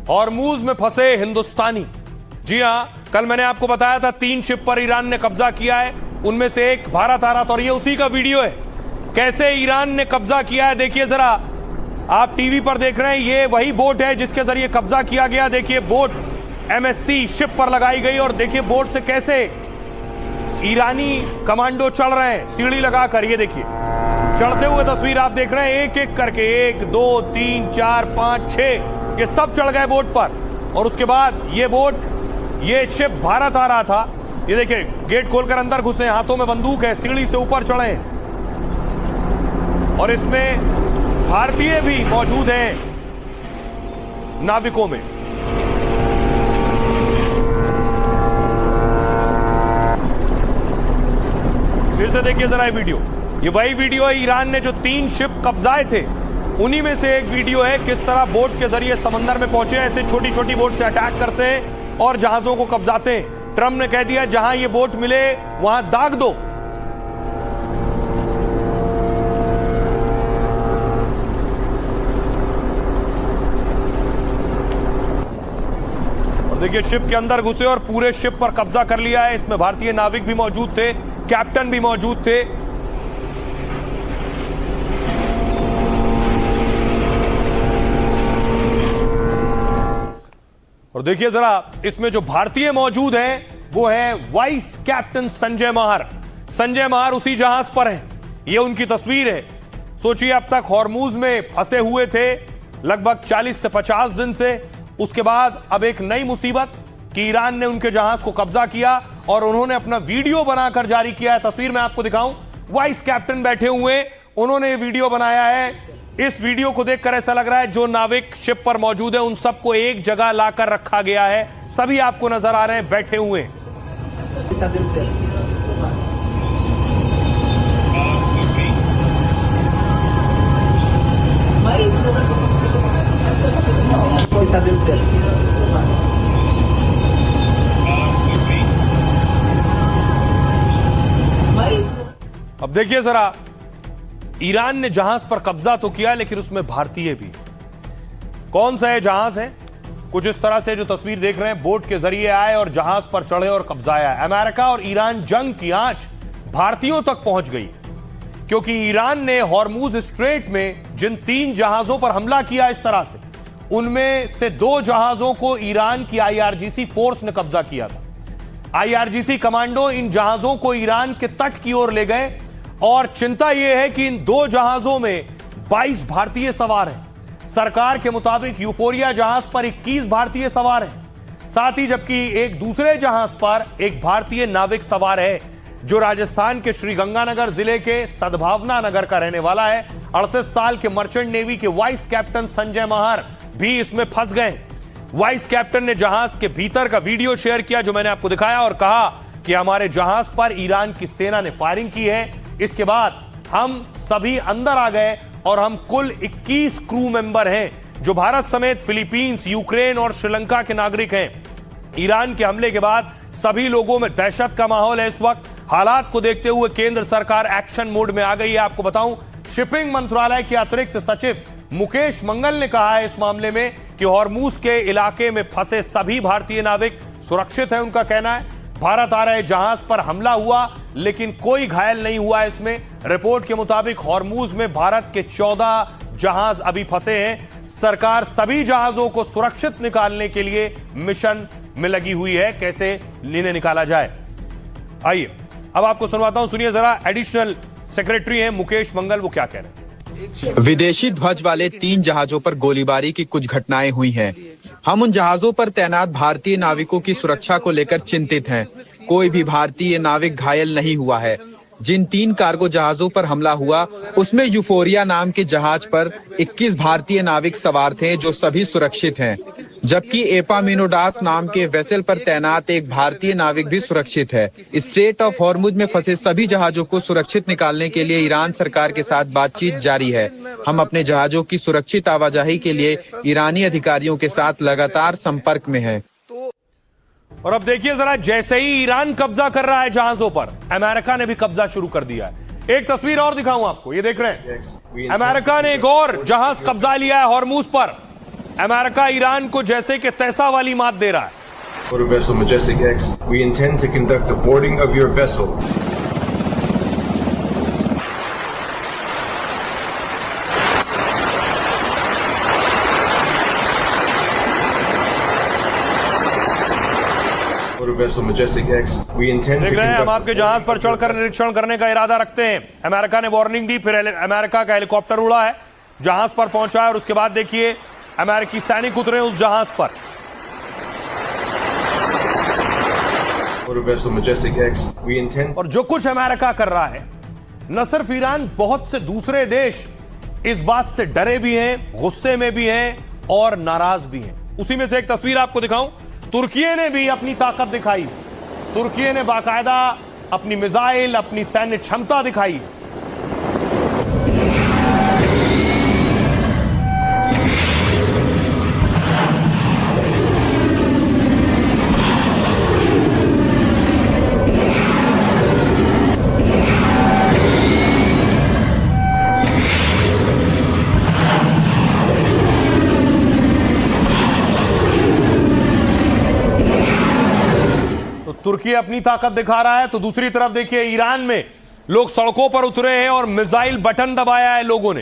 Hormuz में फंसे हिंदुस्तानी। जी हां, कल मैंने आपको बताया था 3 शिप पर ईरान ने कब्जा किया है, उनमें से एक भारत आ रहा था और ये उसी का वीडियो है। कैसे ईरान ने कब्जा किया है देखिए जरा, आप टीवी पर देख रहे हैं, ये वही बोट है जिसके जरिए कब्जा किया गया। देखिए बोट MSC शिप पर लगाई गई और देखिए बोट से कैसे ईरानी कमांडो चढ़ रहे हैं सीढ़ी लगाकर। ये देखिए चढ़ते हुए तस्वीर आप देख रहे हैं, एक एक करके 1 2 3 4 5 6 ये सब चढ़ गए बोट पर। और उसके बाद ये शिप भारत आ रहा था। ये देखिए गेट खोलकर अंदर घुसे, हाथों में बंदूक है, सीढ़ी से ऊपर चढ़े और इसमें भारतीय भी मौजूद हैं नाविकों में। फिर से देखिए जरा ये वीडियो, ये वही वीडियो है ईरान ने जो 3 शिप कब्जाए थे, उन्हीं में से एक वीडियो है किस तरह बोट के जरिए समंदर में पहुंचे। ऐसे छोटी छोटी बोट से अटैक करते हैं और जहाजों को कब्जाते हैं। ट्रम्प ने कह दिया जहां ये बोट मिले वहां दाग दो। और देखिए शिप के अंदर घुसे और पूरे शिप पर कब्जा कर लिया है। इसमें भारतीय नाविक भी मौजूद थे, कैप्टन भी मौजूद थे। और देखिए जरा इसमें जो भारतीय मौजूद हैं वो है वाइस कैप्टन संजय महार। संजय महार उसी जहाज पर हैं, ये उनकी तस्वीर है। सोचिए अब तक हॉर्मूज में फंसे हुए थे लगभग 40 से 50 दिन से। उसके बाद अब एक नई मुसीबत कि ईरान ने उनके जहाज को कब्जा किया और उन्होंने अपना वीडियो बनाकर जारी किया है। तस्वीर में आपको दिखाऊं, वाइस कैप्टन बैठे हुए, उन्होंने ये वीडियो बनाया है। इस वीडियो को देखकर ऐसा लग रहा है जो नाविक शिप पर मौजूद है उन सबको एक जगह लाकर रखा गया है। सभी आपको नजर आ रहे हैं बैठे हुए। अब देखिए जरा, ईरान ने जहाज पर कब्जा तो किया लेकिन उसमें भारतीय भी। कौन सा है जहाज है? कुछ इस तरह से जो तस्वीर देख रहे हैं, बोट के जरिए आए और जहाज पर चढ़े और कब्जाया। अमेरिका और ईरान जंग की आंच भारतीयों तक पहुंच गई क्योंकि ईरान ने हॉर्मूज स्ट्रेट में जिन 3 जहाजों पर हमला किया इस तरह से, उनमें से 2 जहाजों को ईरान की IRGC फोर्स ने कब्जा किया था। IRGC कमांडो इन जहाजों को ईरान के तट की ओर ले गए और चिंता यह है कि इन 2 जहाजों में 22 भारतीय सवार हैं। सरकार के मुताबिक यूफोरिया जहाज पर 21 भारतीय सवार हैं। साथ ही जबकि एक दूसरे जहाज पर एक भारतीय नाविक सवार है जो राजस्थान के श्रीगंगानगर जिले के सद्भावना नगर का रहने वाला है। 38 साल के मर्चेंट नेवी के वाइस कैप्टन संजय महार भी इसमें फंस गए। वाइस कैप्टन ने जहाज के भीतर का वीडियो शेयर किया जो मैंने आपको दिखाया और कहा कि हमारे जहाज पर ईरान की सेना ने फायरिंग की है। इसके बाद हम सभी अंदर आ गए और हम कुल 21 क्रू मेंबर हैं जो भारत समेत फिलीपींस, यूक्रेन और श्रीलंका के नागरिक हैं। ईरान के हमले के बाद सभी लोगों में दहशत का माहौल है। इस वक्त हालात को देखते हुए केंद्र सरकार एक्शन मोड में आ गई है। आपको बताऊं, शिपिंग मंत्रालय के अतिरिक्त सचिव मुकेश मंगल ने कहा है इस मामले में कि हॉर्मूज के इलाके में फंसे सभी भारतीय नाविक सुरक्षित हैं। उनका कहना है भारत आ रहे जहाज पर हमला हुआ लेकिन कोई घायल नहीं हुआ। इसमें रिपोर्ट के मुताबिक हॉर्मूज में भारत के 14 जहाज अभी फंसे हैं। सरकार सभी जहाजों को सुरक्षित निकालने के लिए मिशन में लगी हुई है। कैसे इन्हें निकाला जाए, आइए अब आपको सुनवाता हूं, सुनिए जरा। एडिशनल सेक्रेटरी हैं मुकेश मंगल, वो क्या कह रहे हैं। विदेशी ध्वज वाले 3 जहाजों पर गोलीबारी की कुछ घटनाएं हुई हैं। हम उन जहाजों पर तैनात भारतीय नाविकों की सुरक्षा को लेकर चिंतित हैं। कोई भी भारतीय नाविक घायल नहीं हुआ है। जिन 3 कार्गो जहाजों पर हमला हुआ उसमें यूफोरिया नाम के जहाज पर 21 भारतीय नाविक सवार थे जो सभी सुरक्षित हैं, जबकि एपामिनोडास नाम के वेसल पर तैनात एक भारतीय नाविक भी सुरक्षित है। स्ट्रेट ऑफ हॉर्मुज में फंसे सभी जहाजों को सुरक्षित निकालने के लिए ईरान सरकार के साथ बातचीत जारी है। हम अपने जहाजों की सुरक्षित आवाजाही के लिए ईरानी अधिकारियों के साथ लगातार संपर्क में हैं। और अब देखिए जरा, जैसे ही ईरान कब्जा कर रहा है जहाजों पर, अमेरिका ने भी कब्जा शुरू कर दिया है। एक तस्वीर और दिखाऊं आपको, ये देख रहे हैं, अमेरिका ने एक और जहाज कब्जा लिया है हॉर्मूज पर। अमेरिका ईरान को जैसे कि तैसा वाली मात दे रहा है। Motor vessel Majestic X, we intend to conduct the boarding of your vessel. Motor vessel Majestic X, we intend to देख रहे हैं, हम conduct आपके जहाज पर चढ़कर निरीक्षण करने का इरादा रखते हैं। अमेरिका ने वार्निंग दी, फिर अमेरिका का हेलीकॉप्टर उड़ा है, जहाज पर पहुंचा है और उसके बाद देखिए अमेरिकी सैनिक उतरे उस जहाज पर। Motor vessel Majestic X, we intend और जो कुछ अमेरिका कर रहा है, न सिर्फ ईरान, बहुत से दूसरे देश इस बात से डरे भी हैं, गुस्से में भी हैं और नाराज भी हैं। उसी में से एक तस्वीर आपको दिखाऊं, तुर्की ने भी अपनी ताकत दिखाई। तुर्की ने बाकायदा अपनी मिसाइल, अपनी सैन्य क्षमता दिखाई। तुर्की अपनी ताकत दिखा रहा है तो दूसरी तरफ देखिए ईरान में लोग सड़कों पर उतरे हैं और मिसाइल बटन दबाया है लोगों ने।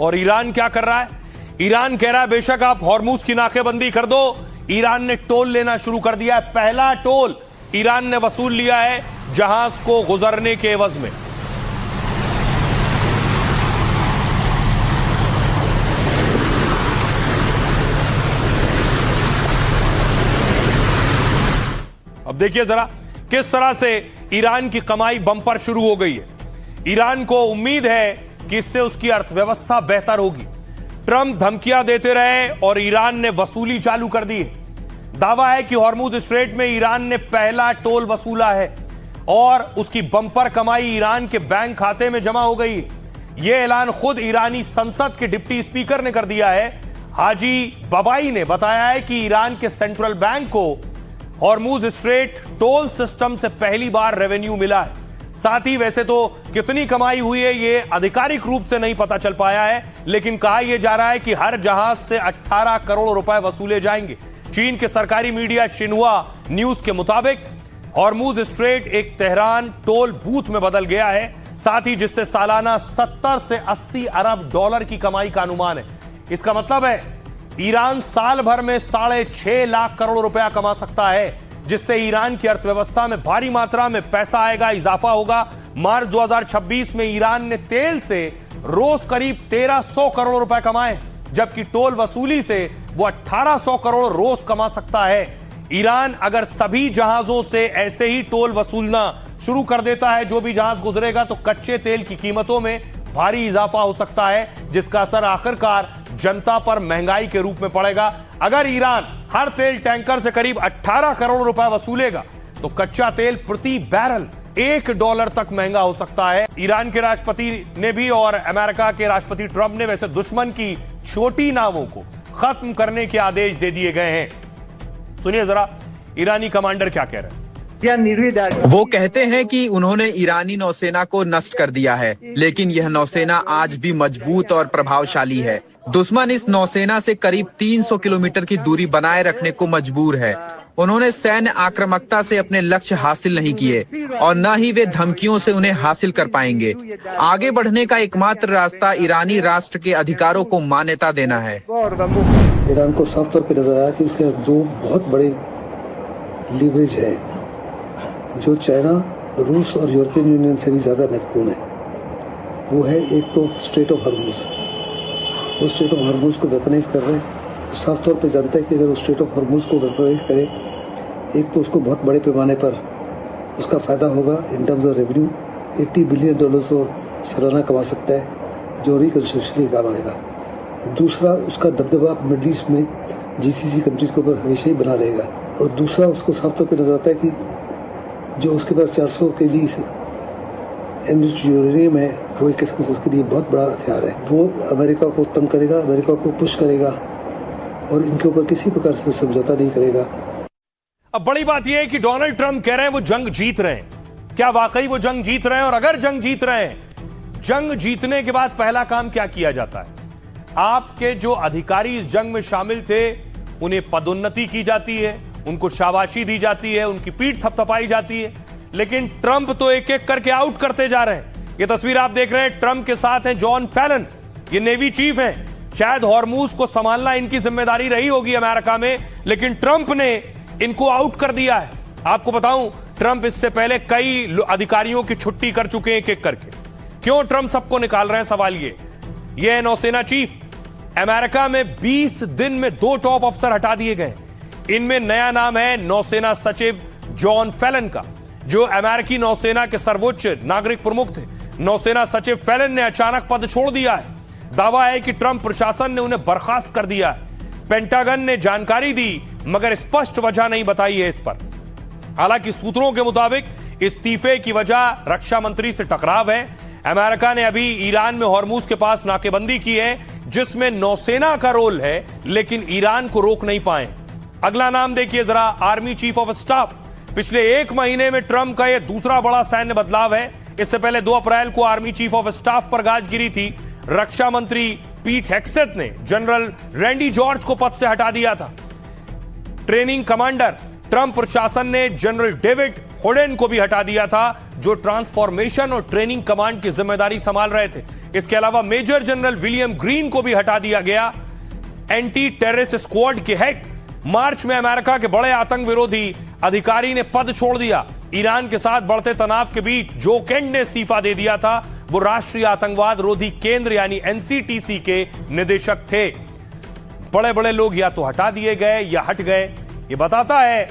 और ईरान क्या कर रहा है? ईरान कह रहा है बेशक आप हॉर्मुज की नाकेबंदी कर दो। ईरान ने टोल लेना शुरू कर दिया है। पहला टोल ईरान ने वसूल लिया है जहाज को गुजरने के एवज में। अब देखिए जरा किस तरह से ईरान की कमाई बम्पर शुरू हो गई है। ईरान को उम्मीद है कि इससे उसकी अर्थव्यवस्था बेहतर होगी। ट्रंप धमकियां देते रहे और ईरान ने वसूली चालू कर दी है। दावा है कि हॉर्मुज स्ट्रेट में ईरान ने पहला टोल वसूला है और उसकी बम्पर कमाई ईरान के बैंक खाते में जमा हो गई है। यह ऐलान खुद ईरानी संसद के डिप्टी स्पीकर ने कर दिया है। हाजी बबाई ने बताया है कि ईरान के सेंट्रल बैंक को हॉर्मुज स्ट्रेट टोल सिस्टम से पहली बार रेवेन्यू मिला है। साथ ही वैसे तो कितनी कमाई हुई है ये आधिकारिक रूप से नहीं पता चल पाया है, लेकिन कहा यह जा रहा है कि हर जहाज से 18 करोड़ रुपए वसूले जाएंगे। चीन के सरकारी मीडिया शिन्हुआ न्यूज के मुताबिक हॉर्मुज स्ट्रेट एक तेहरान टोल बूथ में बदल गया है, साथ ही जिससे सालाना 70 से 80 अरब डॉलर की कमाई का अनुमान है। इसका मतलब है ईरान साल भर में 6.5 लाख करोड़ रुपया कमा सकता है, जिससे ईरान की अर्थव्यवस्था में भारी मात्रा में पैसा आएगा, इजाफा होगा। मार्च 2026 में ईरान ने तेल से रोज करीब 1300 करोड़ रुपए कमाए, जबकि टोल वसूली से वो 1800 करोड़ रोज कमा सकता है। ईरान अगर सभी जहाजों से ऐसे ही टोल वसूलना शुरू कर देता है, जो भी जहाज गुजरेगा, तो कच्चे तेल की कीमतों में भारी इजाफा हो सकता है, जिसका असर आखिरकार जनता पर महंगाई के रूप में पड़ेगा। अगर ईरान हर तेल टैंकर से करीब 18 करोड़ रुपए वसूलेगा तो कच्चा तेल प्रति बैरल $1 तक महंगा हो सकता है। ईरान के राष्ट्रपति ने भी और अमेरिका के राष्ट्रपति ट्रंप ने वैसे दुश्मन की छोटी नावों को खत्म करने के आदेश दे दिए गए हैं। सुनिए जरा ईरानी कमांडर क्या कह रहे हैं। वो कहते हैं कि उन्होंने ईरानी नौसेना को नष्ट कर दिया है, लेकिन यह नौसेना आज भी मजबूत और प्रभावशाली है। दुश्मन इस नौसेना से करीब 300 किलोमीटर की दूरी बनाए रखने को मजबूर है। उन्होंने सैन्य आक्रामकता से अपने लक्ष्य हासिल नहीं किए और न ही वे धमकियों से उन्हें हासिल कर पाएंगे। आगे बढ़ने का एकमात्र रास्ता ईरानी राष्ट्र के अधिकारों को मान्यता देना है। ईरान को साफ तौर पर नजर आया कि उसके दो बहुत बड़े लीवरेज है, जो चाइना, रूस और यूरोपियन यूनियन से भी ज्यादा महत्वपूर्ण है। वो है एक तो स्ट्रेट ऑफ हॉर्मुज। वो स्ट्रेट ऑफ हॉर्मुज को वेपनाइज कर रहे हैं। साफ तौर पे जानता है कि अगर वो स्ट्रेट ऑफ हॉर्मुज को वेपनाइज करे, एक तो उसको बहुत बड़े पैमाने पर उसका फायदा होगा in terms of revenue. $80 billion वो सालाना कमा सकता है। जो रिकंस्ट्रक्शन का काम आएगा। दूसरा, उसका दबदबा मिडल ईस्ट में जीसीसी कंट्रीज के ऊपर हमेशा ही बना रहेगा। और दूसरा, उसको साफ तौर पर नजर आता है कि जो उसके पास 400 kg एनरिच्ड यूरेनियम है, वो एक किस्म से उसके लिए बहुत बड़ा हथियार है। वो अमेरिका को तंग करेगा, अमेरिका को पुश करेगा और इनके ऊपर किसी प्रकार से समझौता नहीं करेगा। अब बड़ी बात यह है कि डोनाल्ड ट्रंप कह रहे हैं वो जंग जीत रहे हैं। क्या वाकई वो जंग जीत रहे हैं? और अगर जंग जीत रहे हैं, जंग जीतने के बाद पहला काम क्या किया जाता है? आपके जो अधिकारी इस जंग में शामिल थे, उन्हें पदोन्नति की जाती है, उनको शाबाशी दी जाती है, उनकी पीठ थपथपाई जाती है। लेकिन ट्रंप तो एक एक करके आउट करते जा रहे हैं। ये तस्वीर आप देख रहे हैं, ट्रंप के साथ हैं जॉन फैलन, ये नेवी चीफ हैं। शायद हॉर्मूज को संभालना इनकी जिम्मेदारी रही होगी अमेरिका में, लेकिन ट्रंप ने इनको आउट कर दिया है। आपको बताऊं, ट्रंप इससे पहले कई अधिकारियों की छुट्टी कर चुके हैं एक एक करके। क्यों ट्रंप सबको निकाल रहे हैं? सवाल ये है नौसेना चीफ। अमेरिका में 20 दिन में 2 टॉप अफसर हटा दिए गए। इनमें नया नाम है नौसेना सचिव जॉन फैलन का, जो अमेरिकी नौसेना के सर्वोच्च नागरिक प्रमुख थे। नौसेना सचिव फैलन ने अचानक पद छोड़ दिया है। दावा है कि ट्रंप प्रशासन ने उन्हें बर्खास्त कर दिया है। पेंटागन ने जानकारी दी, मगर स्पष्ट वजह नहीं बताई है इस पर। हालांकि सूत्रों के मुताबिक इस्तीफे की वजह रक्षा मंत्री से टकराव है। अमेरिका ने अभी ईरान में हॉर्मूज के पास नाकेबंदी की है, जिसमें नौसेना का रोल है, लेकिन ईरान को रोक नहीं पाए। अगला नाम देखिए जरा, आर्मी चीफ ऑफ स्टाफ। पिछले 1 महीने में ट्रंप का यह दूसरा बड़ा सैन्य बदलाव है। इससे पहले 2 अप्रैल को आर्मी चीफ ऑफ स्टाफ पर गाज गिरी थी। रक्षा मंत्री पीट हेग्सेथ ने जनरल रैंडी जॉर्ज को पद से हटा दिया था। ट्रेनिंग कमांडर, ट्रंप प्रशासन ने जनरल डेविड होडेन को भी हटा दिया था, जो ट्रांसफॉर्मेशन और ट्रेनिंग कमांड की जिम्मेदारी संभाल रहे थे। इसके अलावा मेजर जनरल विलियम ग्रीन को भी हटा दिया गया। एंटी टेररिस्ट स्क्वाड के हेड, मार्च में अमेरिका के बड़े आतंक विरोधी अधिकारी ने पद छोड़ दिया। ईरान के साथ बढ़ते तनाव के बीच जो केंट ने इस्तीफा दे दिया था, वो राष्ट्रीय आतंकवाद रोधी केंद्र यानी एनसीटीसी के निदेशक थे। बड़े बड़े लोग या तो हटा दिए गए या हट गए। ये बताता है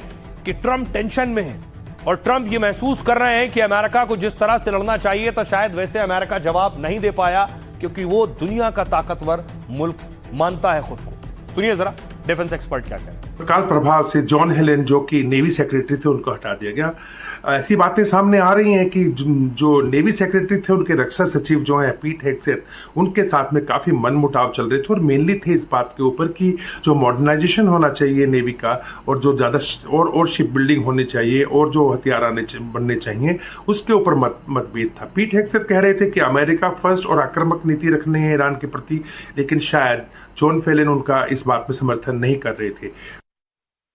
कि ट्रंप टेंशन में है और ट्रंप ये महसूस कर रहे हैं कि अमेरिका को जिस तरह से लड़ना चाहिए था, शायद वैसे अमेरिका जवाब नहीं दे पाया, क्योंकि वो दुनिया का ताकतवर मुल्क मानता है खुद को। सुनिए जरा डिफेंस एक्सपर्ट क्या कह रहे हैं। तत्काल प्रभाव से जॉन हेलन, जो कि नेवी सेक्रेटरी थे, उनको हटा दिया गया। ऐसी बातें सामने आ रही हैं कि जो नेवी सेक्रेटरी थे, उनके रक्षा सचिव जो हैं पीट हेग्सेथ, उनके साथ में काफ़ी मनमुटाव चल रहे थे और मेनली थे इस बात के ऊपर कि जो मॉडर्नाइजेशन होना चाहिए नेवी का, और जो ज़्यादा और शिप बिल्डिंग होनी चाहिए और जो हथियार बनने चाहिए, उसके ऊपर मतभेद था। पीट हेग्सेथ कह रहे थे कि अमेरिका फर्स्ट और आक्रामक नीति रखने हैं ईरान के प्रति, लेकिन शायद जॉन फेलन उनका इस बात में समर्थन नहीं कर रहे थे।